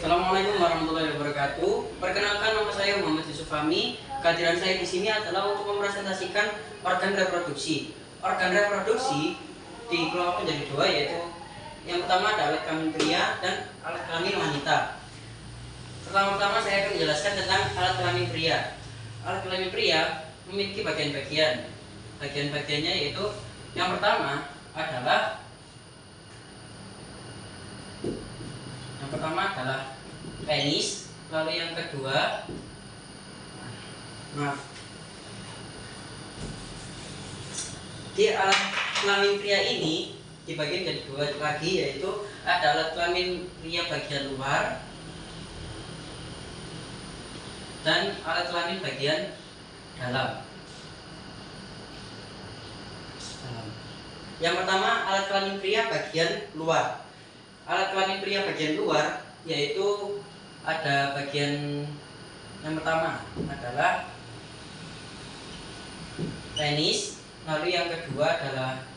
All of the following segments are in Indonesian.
Assalamualaikum warahmatullahi wabarakatuh. Perkenalkan, nama saya Muhammad Yusuf Fahmi. Kehadiran saya di sini adalah untuk mempresentasikan organ reproduksi. Organ reproduksi dikelompokkan menjadi dua, yaitu yang pertama ada alat kelamin pria dan alat kelamin wanita. Pertama-tama saya akan menjelaskan tentang alat kelamin pria. Alat kelamin pria memiliki bagian-bagian. Bagian-bagiannya yaitu yang pertama adalah penis, lalu yang kedua di alat kelamin pria ini dibagi menjadi dua lagi, yaitu ada alat kelamin pria bagian luar dan alat kelamin bagian dalam. Yang pertama, alat kelamin pria bagian luar. Alat kelamin pria bagian luar yaitu ada bagian yang pertama adalah penis, lalu yang kedua adalah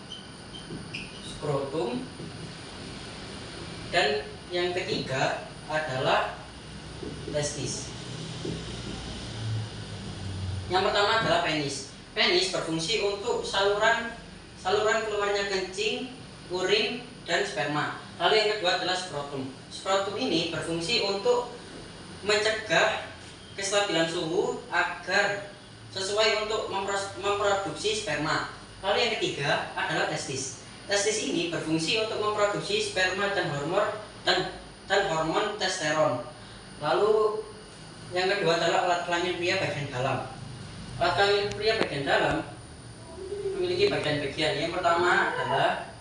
skrotum, dan yang ketiga adalah testis. Yang pertama adalah penis. Penis berfungsi untuk saluran keluarnya kencing, urin, dan sperma. Lalu yang kedua adalah skrotum. Skrotum ini berfungsi untuk mencegah kestabilan suhu agar sesuai untuk memproduksi sperma. Lalu yang ketiga adalah testis. Testis ini berfungsi untuk memproduksi sperma dan hormon testosteron. Lalu yang kedua adalah alat kelamin pria bagian dalam. Alat kelamin pria bagian dalam memiliki bagian-bagian. Yang pertama adalah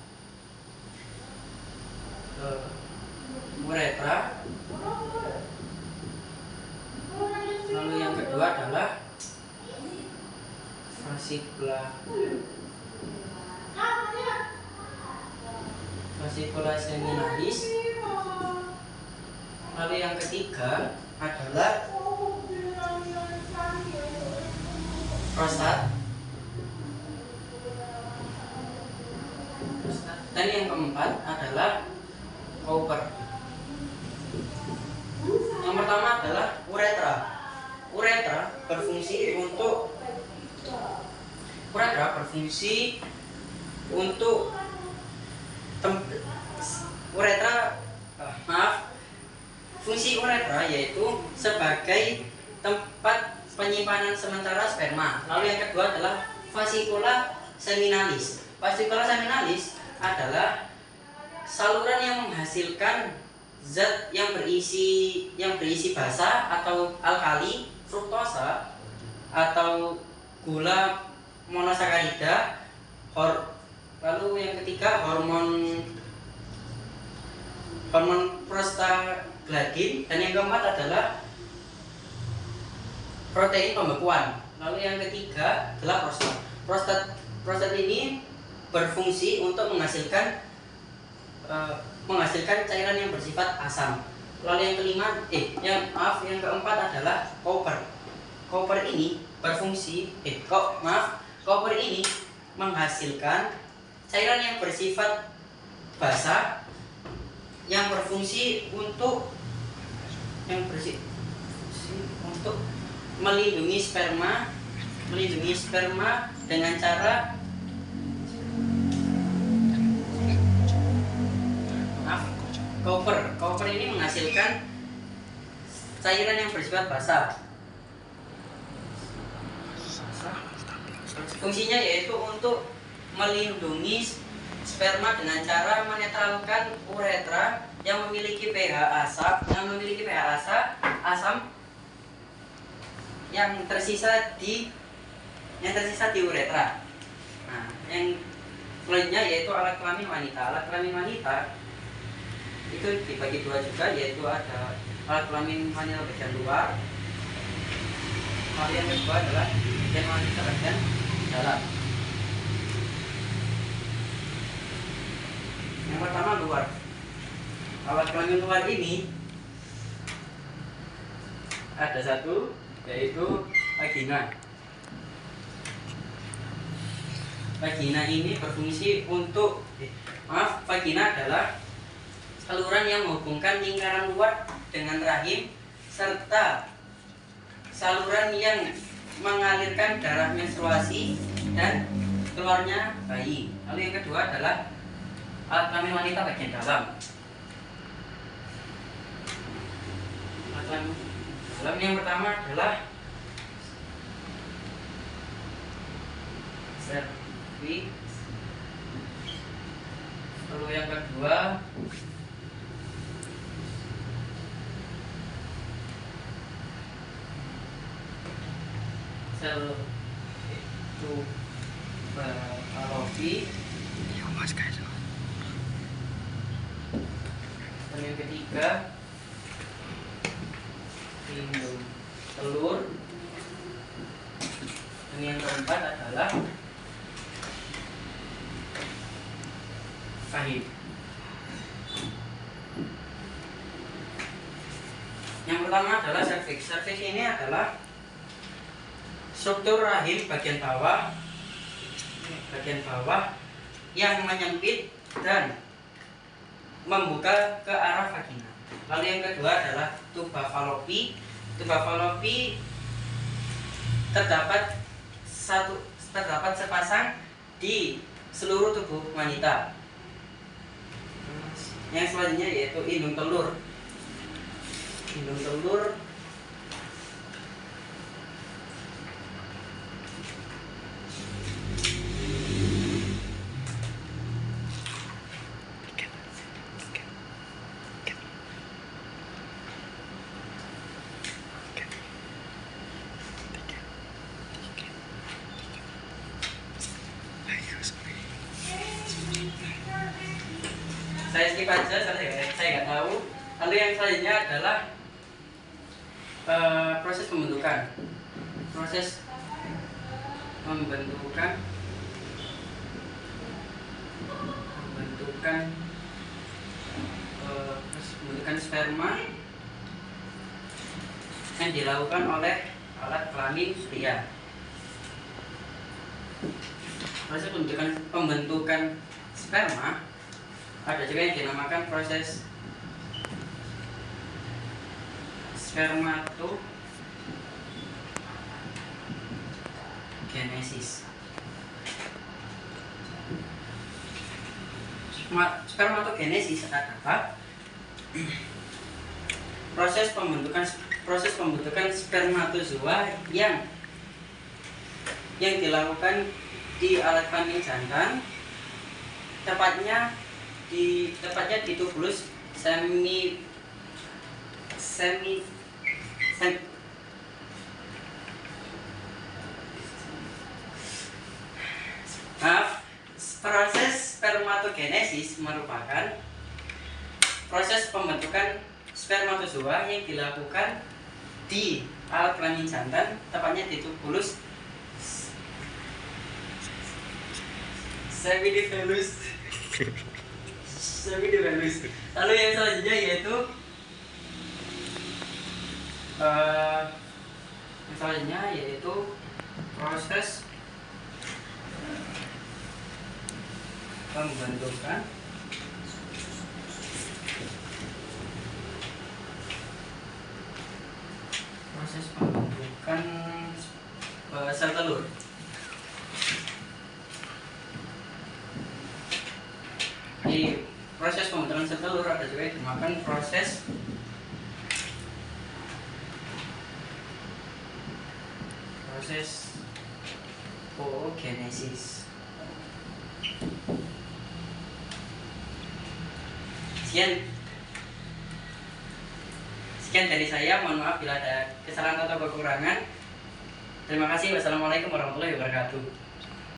uretra, lalu yang kedua adalah fascicula seminalis, lalu yang ketiga adalah prostat, dan yang keempat adalah Cowper. Yang pertama adalah uretra. Uretra berfungsi untuk fungsi uretra yaitu sebagai tempat penyimpanan sementara sperma. Lalu yang kedua adalah fascicula seminalis. Fascicula seminalis adalah saluran yang menghasilkan zat yang berisi basa atau alkali, fruktosa atau gula monosakarida. Lalu yang ketiga hormon prostaglandin, dan yang keempat adalah protein pembekuan. Lalu yang ketiga adalah prostat. Prostat ini berfungsi untuk menghasilkan cairan yang bersifat asam. Lalu yang keempat adalah Cowper. Cowper ini menghasilkan cairan yang bersifat basa yang berfungsi untuk melindungi sperma dengan cara Cowper ini menghasilkan cairan yang bersifat basa. Fungsinya yaitu untuk melindungi sperma dengan cara menetralkan uretra yang memiliki pH asam yang tersisa di uretra. Nah, yang selanjutnya yaitu alat kelamin wanita. Alat kelamin wanita itu dibagi dua juga, yaitu ada alat kelamin wanita bagian luar, lalu yang kedua adalah bagian wanita bagian dalam. Yang pertama luar. Alat kelamin luar ini ada satu, yaitu vagina. Vagina ini berfungsi untuk vagina adalah saluran yang menghubungkan lingkaran luar dengan rahim serta saluran yang mengalirkan darah menstruasi dan keluarnya bayi. Lalu yang kedua adalah alat kelamin wanita bagian dalam. Alat kelamin dalam yang pertama adalah serviks. Lalu yang kedua sel itu falopi. Dan yang ketiga indung telur. Dan yang keempat adalah rahim. Yang pertama adalah serviks. Serviks ini adalah struktur rahim bagian bawah yang menyempit dan membuka ke arah vagina. Lalu yang kedua adalah tuba falopi. Tuba falopi terdapat sepasang di seluruh tubuh wanita. Yang selanjutnya yaitu indung telur. Indung telur saya skip aja, saya nggak tahu. Lalu yang selanjutnya adalah proses pembentukan. Proses pembentukan sperma yang dilakukan oleh alat kelamin pria. Proses pembentukan sperma ada juga yang dinamakan proses spermatogenesis. Spermatogenesis adalah proses pembentukan spermatozoa yang dilakukan di alat kelamin jantan, tepatnya di tubulus proses spermatogenesis merupakan proses pembentukan spermatozoa yang dilakukan di alat kelamin jantan, tepatnya di tubulus semidivelus. Lalu yang selanjutnya yaitu proses pembentukan sel telur. Di proses pembentukan sel telur ada juga yang dinamakan proses oogenesis. Sekian dari saya, mohon maaf bila ada kesalahan atau kekurangan. Terima kasih. Wassalamualaikum warahmatullahi wabarakatuh.